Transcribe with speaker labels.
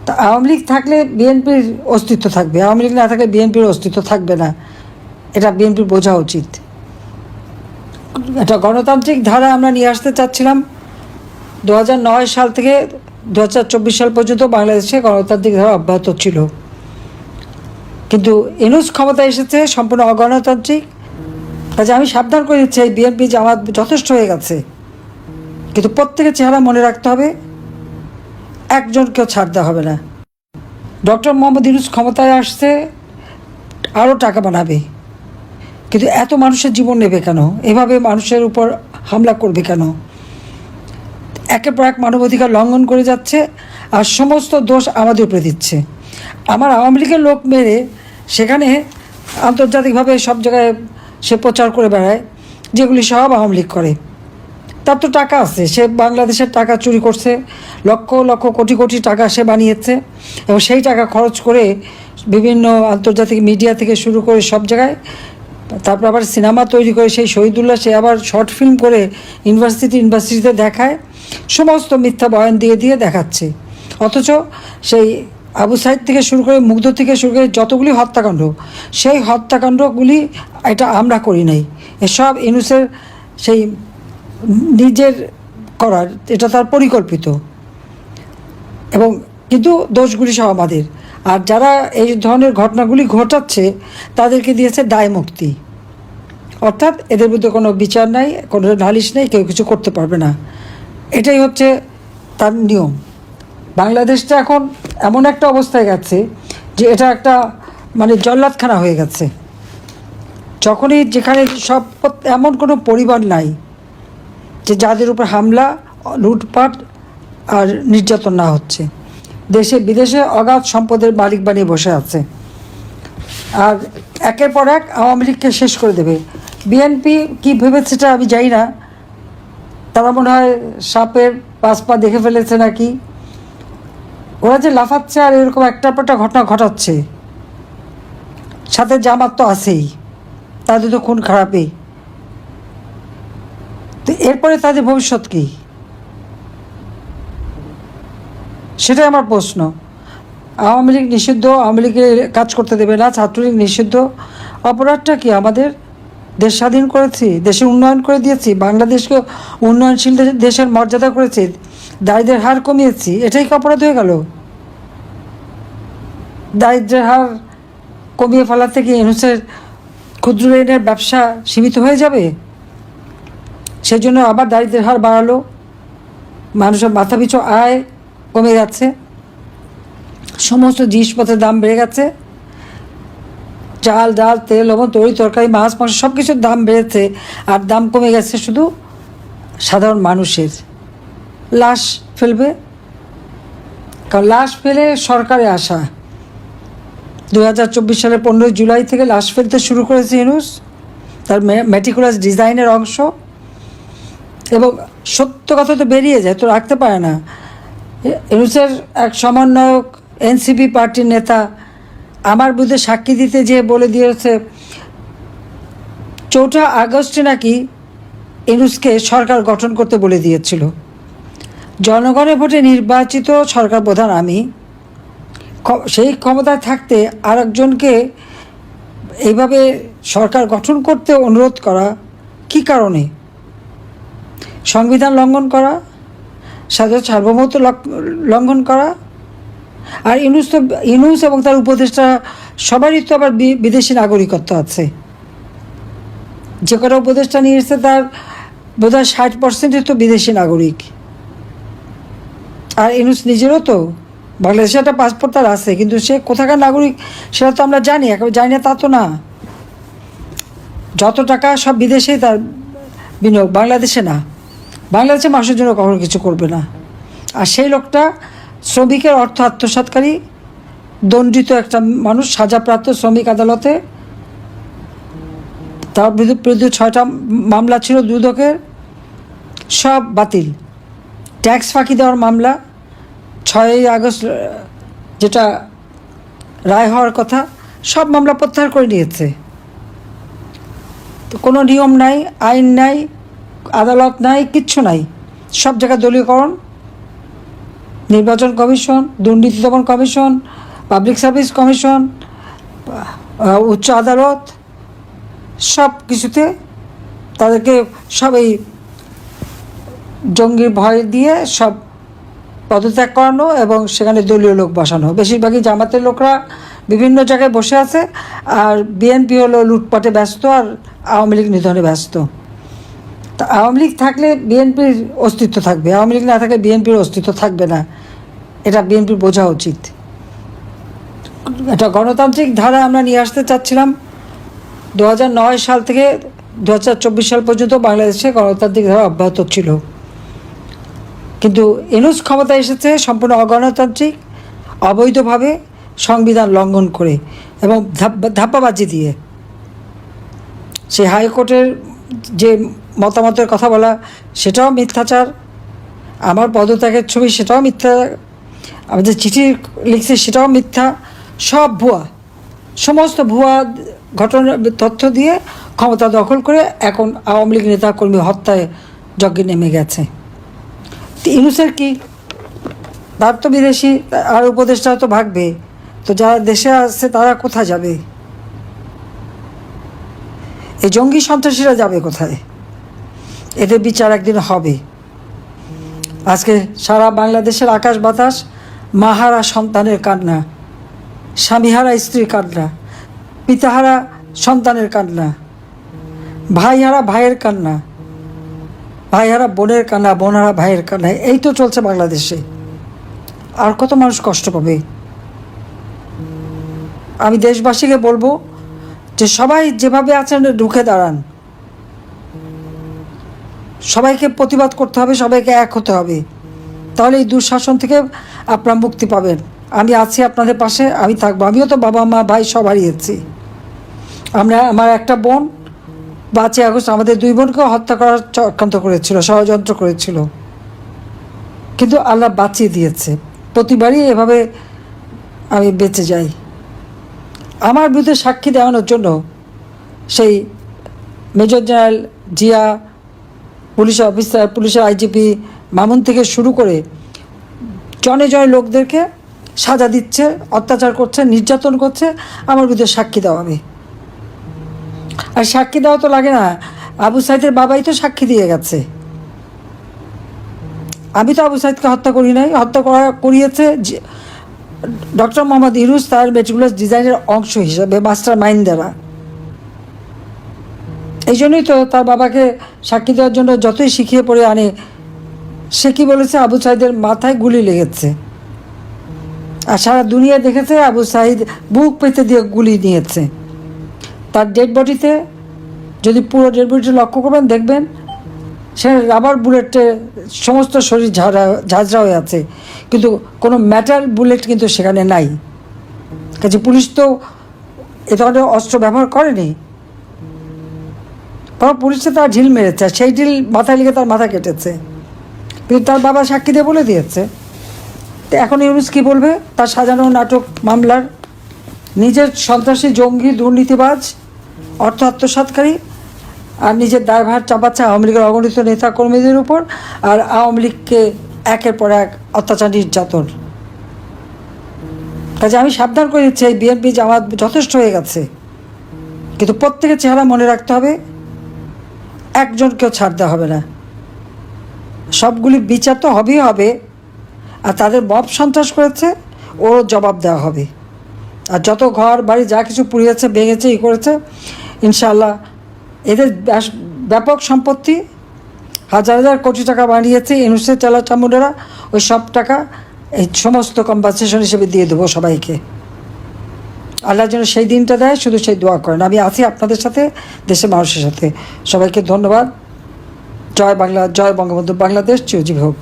Speaker 1: তা আওয়ামী লীগ থাকলে বিএনপির অস্তিত্ব থাকবে, আওয়ামী লীগ না থাকলে বিএনপির অস্তিত্ব থাকবে না, এটা বিএনপির বোঝা উচিত। একটা গণতান্ত্রিক ধারা আমরা নিয়ে আসতে চাচ্ছিলাম। 2009 সাল থেকে 2024 সাল পর্যন্ত বাংলাদেশে গণতান্ত্রিক ধারা অব্যাহত ছিল, কিন্তু ইউনূস ক্ষমতা এসেছে সম্পূর্ণ অগণতান্ত্রিক। কাজে আমি সাবধান করে দিচ্ছি, এই বিএনপি জামাত যথেষ্ট হয়ে গেছে, কিন্তু প্রত্যেকের চেহারা মনে রাখতে হবে, একজনকেও ছাড় দেওয়া হবে না। ডক্টর মোহাম্মদ ইউনূস ক্ষমতায় আসছে আরও টাকা বানাবে, কিন্তু এত মানুষের জীবন নেবে কেন? এভাবে মানুষের উপর হামলা করবে কেন? একের পর এক মানবাধিকার লঙ্ঘন করে যাচ্ছে, আর সমস্ত দোষ আমাদের উপরে দিচ্ছে। আমার আওয়ামী লীগের লোক মেরে সেখানে আন্তর্জাতিকভাবে সব জায়গায় সে প্রচার করে বেড়ায়, যেগুলি সব আওয়ামী লীগ করে। তার তো টাকা আছে, সে বাংলাদেশের টাকা চুরি করছে, লক্ষ লক্ষ কোটি কোটি টাকা সে বানিয়েছে, এবং সেই টাকা খরচ করে বিভিন্ন আন্তর্জাতিক মিডিয়া থেকে শুরু করে সব জায়গায়, তারপর আবার সিনেমা তৈরি করে সেই শহীদুল্লাহ সে আবার শর্ট ফিল্ম করে ইউনিভার্সিটিতে দেখায়, সমস্ত মিথ্যা বয়ান দিয়ে দিয়ে দেখাচ্ছে। অথচ সেই আবু সাইদ থেকে শুরু করে মুগ্ধ থেকে শুরু করে যতগুলি হত্যাকাণ্ড, সেই হত্যাকাণ্ডগুলি এটা আমরা করি নাই, এসব ইউনূসের সেই নিজের করার, এটা তার পরিকল্পিত, এবং কিন্তু দোষগুলি সব আমাদের। আর যারা এই ধরনের ঘটনাগুলি ঘটাচ্ছে তাদেরকে দিয়েছে দায় মুক্তি, অর্থাৎ এদের বিরুদ্ধে কোনো বিচার নাই, কোনো নালিশ নেই, কেউ কিছু করতে পারবে না। এটাই হচ্ছে তার নিয়ম। বাংলাদেশটা এখন এমন একটা অবস্থায় গেছে যে এটা একটা মানে জল্লাদখানা হয়ে গেছে। যখনই যেখানে সব, এমন কোনো পরিবার নাই যে যাদের উপর হামলা, লুটপাট আর নির্যাতন না হচ্ছে। দেশে বিদেশে অগাধ সম্পদের মালিক বানিয়ে বসে আছে, আর একের পর এক আওয়ামী লীগকে শেষ করে দেবে। বিএনপি কী ভেবেছে সেটা আমি জানি না, তারা মনে হয় সাপের 5 পা দেখে ফেলেছে নাকি। ওরা যে লাফাচ্ছে আর এরকম একটার পর একটা ঘটনা ঘটাচ্ছে, সাথে জামাত তো আছেই, তাদের তো খুন খারাপই। তো এরপরে তাদের ভবিষ্যৎ কী, সেটাই আমার প্রশ্ন। আওয়ামী লীগ নিষিদ্ধ, আওয়ামী লীগের কাজ করতে দেবে না, ছাত্রলীগ নিষিদ্ধ। অপরাধটা কি? আমাদের দেশ স্বাধীন করেছি, দেশের উন্নয়ন করে দিয়েছি, বাংলাদেশকে উন্নয়নশীল দেশের মর্যাদা করেছি, দারিদ্রের হার কমিয়েছি, এটাই কি অপরাধ হয়ে গেল? দারিদ্রের হার কমিয়ে ফেলা থেকে ইউনূসের ক্ষুদ্র ঋণের ব্যবসা সীমিত হয়ে যাবে? সেই জন্য আবার দারিদ্রের হার বাড়ালো, মানুষের মাথাপিছু আয় কমে যাচ্ছে, সমস্ত জিনিসপত্রের দাম বেড়ে গেছে, চাল ডাল তেল লবণ তরি তরকারি মাছ মাংস সব কিছুর দাম বেড়েছে, আর দাম কমে গেছে শুধু সাধারণ মানুষের। লাশ ফেলবে, কারণ লাশ ফেলে সরকারে আসা। 2024 সালের 15 জুলাই থেকে লাশ ফেলতে শুরু করেছে ইউনূস, তার মেটিকুলাস ডিজাইনের অংশ। এবং সত্য কথা তো বেরিয়ে যায়, তো রাখতে পারে না। ইউনূসের এক সমন্বয়ক এনসিপি পার্টির নেতা আমার বিরুদ্ধে সাক্ষী দিতে যেয়ে বলে দিয়েছে 4 আগস্টে নাকি ইউনূসকে সরকার গঠন করতে বলে দিয়েছিল। জনগণের ভোটে নির্বাচিত সরকার প্রধান আমি, সেই ক্ষমতায় থাকতে আরেকজনকে এইভাবে সরকার গঠন করতে অনুরোধ করা কী কারণে? সংবিধান লঙ্ঘন করা, স্বাধীনতা সার্বভৌমত্ব লঙ্ঘন করা। আর ইউনূস এবং তার উপদেষ্টা সবারই তো আবার বিদেশি নাগরিকত্ব আছে। যে কটা উপদেষ্টা নিয়ে এসেছে তার বোধহয় 60% তো বিদেশি নাগরিক। আর ইউনূস নিজেরও তো বাংলাদেশে একটা পাসপোর্ট তার আছে, কিন্তু সে কোথাকার নাগরিক সেটা তো আমরা জানি, একেবারে জানি না তা তো না। যত টাকা সব বিদেশেই তার বিনিয়োগ, বাংলাদেশে না। বাংলাদেশে মানুষের জন্য কখনো কিছু করবে না। আর সেই লোকটা শ্রমিকের অর্থ আত্মসাৎকারী, দণ্ডিত একটা মানুষ, সাজাপ্রাপ্ত শ্রমিক আদালতে। তার বিরুদ্ধে 6টা মামলা ছিল দুদকের, সব বাতিল। ট্যাক্স ফাঁকি দেওয়ার মামলা 6 আগস্ট যেটা রায় হওয়ার কথা, সব মামলা প্রত্যাহার করে নিয়েছে। তো কোনো নিয়ম নাই, আইন নাই, আদালত নাই, কিচ্ছু নাই, সব জায়গায় দলীয়করণ। নির্বাচন কমিশন, দুর্নীতি দমন কমিশন, পাবলিক সার্ভিস কমিশন, উচ্চ আদালত, সব কিছুতে তাদেরকে সব এই জঙ্গির ভয় দিয়ে সব পদত্যাগ করানো এবং সেখানে দলীয় লোক বসানো। বেশিরভাগই জামাতের লোকরা বিভিন্ন জায়গায় বসে আছে, আর বিএনপি হলো লুটপাটে ব্যস্ত আর আওয়ামী লীগ নিধনে ব্যস্ত। তা আওয়ামী লীগ থাকলে বিএনপির অস্তিত্ব থাকবে, আওয়ামী লীগ না থাকলে বিএনপির অস্তিত্ব থাকবে না, এটা বিএনপির বোঝা উচিত। একটা গণতান্ত্রিক ধারা আমরা নিয়ে আসতে চাচ্ছিলাম। 2009 সাল থেকে 2024 সাল পর্যন্ত বাংলাদেশে গণতান্ত্রিক ধারা অব্যাহত ছিল, কিন্তু ইউনূস ক্ষমতা এসেছে সম্পূর্ণ অগণতান্ত্রিক, অবৈধভাবে, সংবিধান লঙ্ঘন করে এবং ধাপ্পাবাজি দিয়ে। সেই হাইকোর্টের যে মতামতের কথা বলা সেটাও মিথ্যাচার, আমার পদত্যাগের ছবি সেটাও মিথ্যা, আমি যে চিঠি লিখছি সেটাও মিথ্যা, সব ভুয়া, সমস্ত ভুয়া ঘটনা তথ্য দিয়ে ক্ষমতা দখল করে এখন আওয়ামী লীগ নেতা কর্মী হত্যায় যজ্ঞে নেমে গেছে। ইউনূসের কি, তার তো বিদেশি আর উপদেষ্টা তো ভাগবে, তো যারা দেশে আসছে তারা কোথায় যাবে? এই জঙ্গি সন্ত্রাসীরা যাবে কোথায়? এদের বিচার একদিন হবে। আজকে সারা বাংলাদেশের আকাশ বাতাস মাহারা সন্তানের কান্না, স্বামীহারা স্ত্রীর কান্না, পিতাহারা সন্তানের কান্না, ভাইহারা ভাইয়ের কান্না, ভাইহারা বোনের কান্না, বোনহারা ভাইয়ের কান্না, এই তো চলছে বাংলাদেশে। আর কত মানুষ কষ্ট পাবে? আমি দেশবাসীকে বলবো যে সবাই যেভাবে আছেন রুখে দাঁড়ান, সবাইকে প্রতিবাদ করতে হবে, সবাইকে এক হতে হবে, তাহলে এই দুঃশাসন থেকে আপনারা মুক্তি পাবেন। আমি আছি আপনাদের পাশে, আমি থাকবো। আমিও তো বাবা মা ভাই সব হারিয়েছি। আমার একটা বোন 5 আগস্ট আমাদের 2 বোনকেও হত্যা করার চক্রান্ত করেছিল, ষড়যন্ত্র করেছিল, কিন্তু আল্লাহ বাঁচিয়ে দিয়েছে। প্রতিবারই এভাবে আমি বেঁচে যাই। আমার বিরুদ্ধে সাক্ষী দেওয়ানোর জন্য সেই major general Zia, police officer, পুলিশের আইজিপি মামুন থেকে শুরু করে জনে জনে লোকদেরকে সাজা দিচ্ছে, অত্যাচার করছে, নির্যাতন করছে, আমার বিরুদ্ধে সাক্ষী দেওয়াবে। আর সাক্ষী দেওয়া তো লাগে না, আবু সাইদের বাবাই তো সাক্ষী দিয়ে গেছে। আমি তো আবু সাইদকে হত্যা করি নাই, হত্যা করিয়েছে ডক্টর মোহাম্মদ ইউনূস তার মেটিকুলাস ডিজাইনের অংশ হিসাবে, মাস্টার মাইন্ড দ্বারা। এই জন্যই তো তার বাবাকে সাক্ষী দেওয়ার জন্য যতই শিখিয়ে পড়ে আনে, সে কি বলেছে, আবু সাইদের মাথায় গুলি লেগেছে, আর সারা দুনিয়া দেখেছে আবু সাইদ বুক পেতে দিয়ে গুলি নিয়েছে। তার ডেড বডিতে, যদি পুরো ডেড বডিটা লক্ষ্য করবেন দেখবেন সে রাবার বুলেটে সমস্ত শরীর ঝাঁঝরা হয়ে আছে, কিন্তু কোনো ম্যাটার বুলেট কিন্তু সেখানে নাই। কাজে পুলিশ তো এ ধরনের অস্ত্র ব্যবহার করেনি, তখন পুলিশে তার ঢিল মেরেছে, সেই ঢিল মাথায় লেগে তার মাথা কেটেছে, কিন্তু তার বাবা সাক্ষী দিয়ে বলে দিয়েছে। তো এখন ইউনূস কী বলবে? তার সাজানো নাটক মামলার নিজের সন্ত্রাসী, জঙ্গি, দুর্নীতিবাজ, অর্থ আত্মসাৎকারী, আর নিজের দায়ভার চাপাচ্ছে আওয়ামী লীগের অগণিত নেতা কর্মীদের উপর, আর আওয়ামী লীগকে একের পর এক অত্যাচার, নির্যাতন। কাজে আমি সাবধান করে দিচ্ছি, এই বিএনপি জামাত যথেষ্ট হয়ে গেছে, কিন্তু প্রত্যেকের চেহারা মনে রাখতে হবে, একজনকেও ছাড় দেওয়া হবে না। সবগুলি বিচার তো হবেই হবে, আর তাদের মব সন্ত্রাস করেছে ওর জবাব দেওয়া হবে। আর যত ঘর বাড়ি যা কিছু পুড়িয়েছে, ভেঙেছে, করেছে, ইনশাআল্লাহ এদের ব্যাপক সম্পত্তি, হাজার হাজার কোটি টাকা বানিয়েছে ইউনূসের চালা চামুন্ডারা, ওই সব টাকা এই সমস্ত কম্পানসেশন হিসেবে দিয়ে দেবো সবাইকে। আল্লাহ যেন সেই দিনটা দেয়, শুধু সেই দোয়া করেন। আমি আছি আপনাদের সাথে, দেশের মানুষের সাথে। সবাইকে ধন্যবাদ। জয় বাংলা, জয় বঙ্গবন্ধু, বাংলাদেশ চিরজীবী হোক।